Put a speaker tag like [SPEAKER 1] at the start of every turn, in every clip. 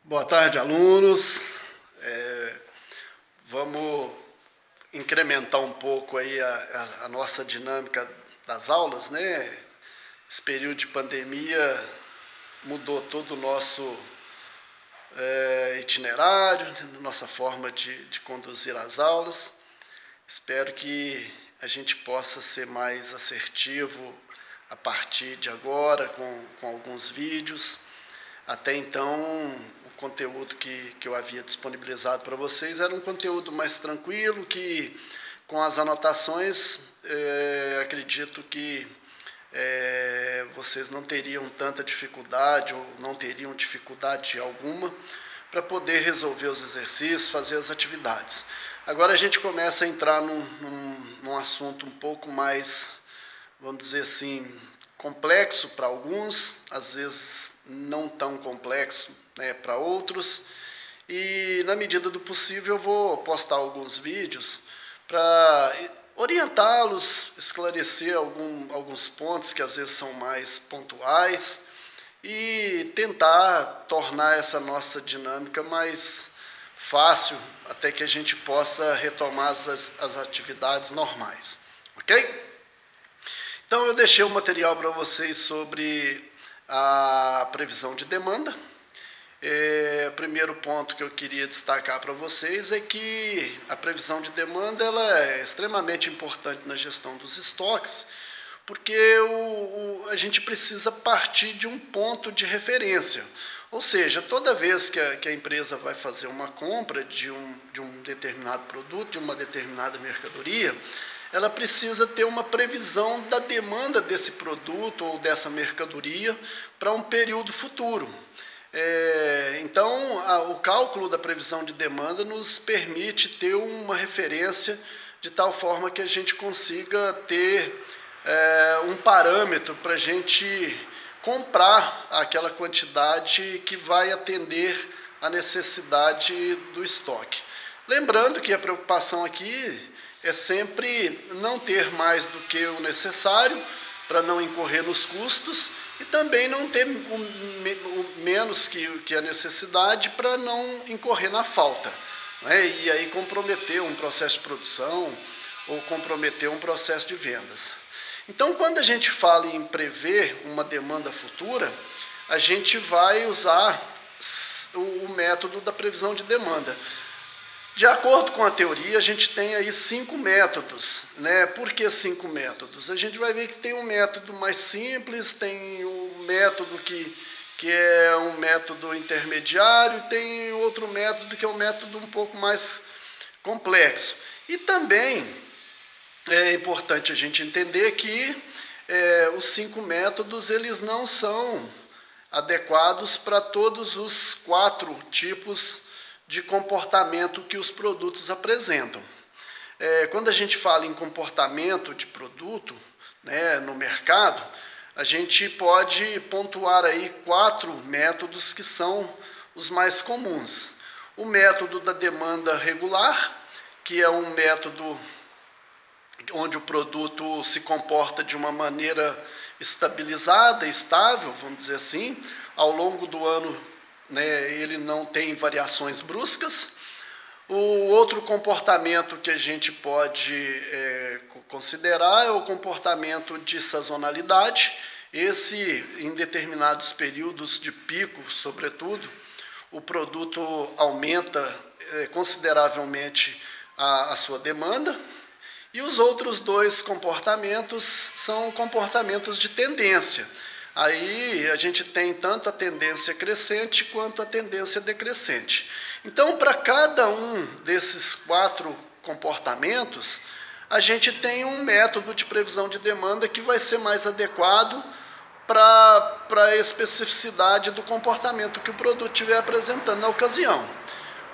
[SPEAKER 1] Boa tarde, alunos. Vamos incrementar um pouco aí a nossa dinâmica das aulas, né? Esse período de pandemia mudou todo o nosso itinerário, nossa forma de conduzir as aulas. Espero que a gente possa ser mais assertivo a partir de agora, com alguns vídeos. Até então, o conteúdo que eu havia disponibilizado para vocês era um conteúdo mais tranquilo, que com as anotações, acredito que vocês não teriam tanta dificuldade ou não teriam dificuldade alguma para poder resolver os exercícios, fazer as atividades. Agora a gente começa a entrar num assunto um pouco mais, vamos dizer assim, complexo para alguns, às vezes não tão complexo, né, para outros. E na medida do possível eu vou postar alguns vídeos para orientá-los, esclarecer alguns pontos que às vezes são mais pontuais e tentar tornar essa nossa dinâmica mais fácil até que a gente possa retomar as atividades normais, ok? Então eu deixei o material para vocês sobre a previsão de demanda. O primeiro ponto que eu queria destacar para vocês é que a previsão de demanda ela é extremamente importante na gestão dos estoques, porque a gente precisa partir de um ponto de referência. Ou seja, toda vez que a empresa vai fazer uma compra de um determinado produto, de uma determinada mercadoria, ela precisa ter uma previsão da demanda desse produto ou dessa mercadoria para um período futuro. Então, o cálculo da previsão de demanda nos permite ter uma referência de tal forma que a gente consiga ter um parâmetro para a gente comprar aquela quantidade que vai atender a necessidade do estoque. Lembrando que a preocupação aqui é sempre não ter mais do que o necessário para não incorrer nos custos e também não ter menos que a necessidade para não incorrer na falta, né? E aí comprometer um processo de produção ou comprometer um processo de vendas. Então, quando a gente fala em prever uma demanda futura, a gente vai usar o método da previsão de demanda. De acordo com a teoria, a gente tem aí 5 métodos, né? Por que 5 métodos? A gente vai ver que tem um método mais simples, tem um método que é um método intermediário, tem outro método que é um método um pouco mais complexo. E também é importante a gente entender que os 5 métodos eles não são adequados para todos os 4 tipos de comportamento que os produtos apresentam. Quando a gente fala em comportamento de produto, né, no mercado, a gente pode pontuar aí 4 métodos que são os mais comuns. O método da demanda regular, que é um método onde o produto se comporta de uma maneira estabilizada, estável, vamos dizer assim, ao longo do ano, né, ele não tem variações bruscas. O outro comportamento que a gente pode considerar é o comportamento de sazonalidade. Esse, em determinados períodos de pico, sobretudo, o produto aumenta consideravelmente a sua demanda. E os outros 2 comportamentos são comportamentos de tendência. Aí a gente tem tanto a tendência crescente quanto a tendência decrescente. Então, para cada um desses 4 comportamentos, a gente tem um método de previsão de demanda que vai ser mais adequado para a especificidade do comportamento que o produto estiver apresentando na ocasião.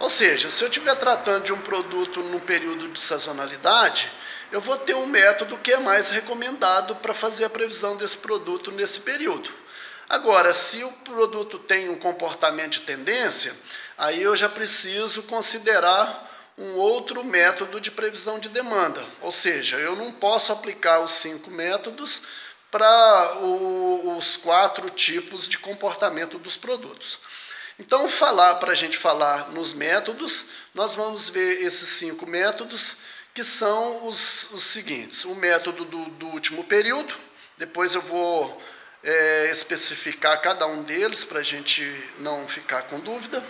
[SPEAKER 1] Ou seja, se eu estiver tratando de um produto num período de sazonalidade, eu vou ter um método que é mais recomendado para fazer a previsão desse produto nesse período. Agora, se o produto tem um comportamento de tendência, aí eu já preciso considerar um outro método de previsão de demanda. Ou seja, eu não posso aplicar os 5 métodos para os 4 tipos de comportamento dos produtos. Então, para a gente falar nos métodos, nós vamos ver esses 5 métodos, que são os seguintes. O método do último período, depois eu vou especificar cada um deles para a gente não ficar com dúvida.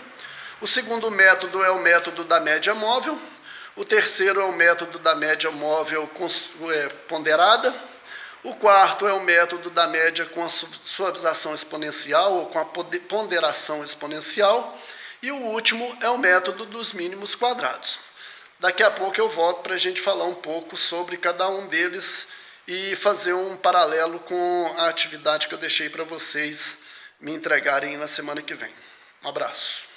[SPEAKER 1] O segundo método é o método da média móvel. O terceiro é o método da média móvel ponderada. O quarto é o método da média com a suavização exponencial ou com a ponderação exponencial. E o último é o método dos mínimos quadrados. Daqui a pouco eu volto para a gente falar um pouco sobre cada um deles e fazer um paralelo com a atividade que eu deixei para vocês me entregarem na semana que vem. Um abraço.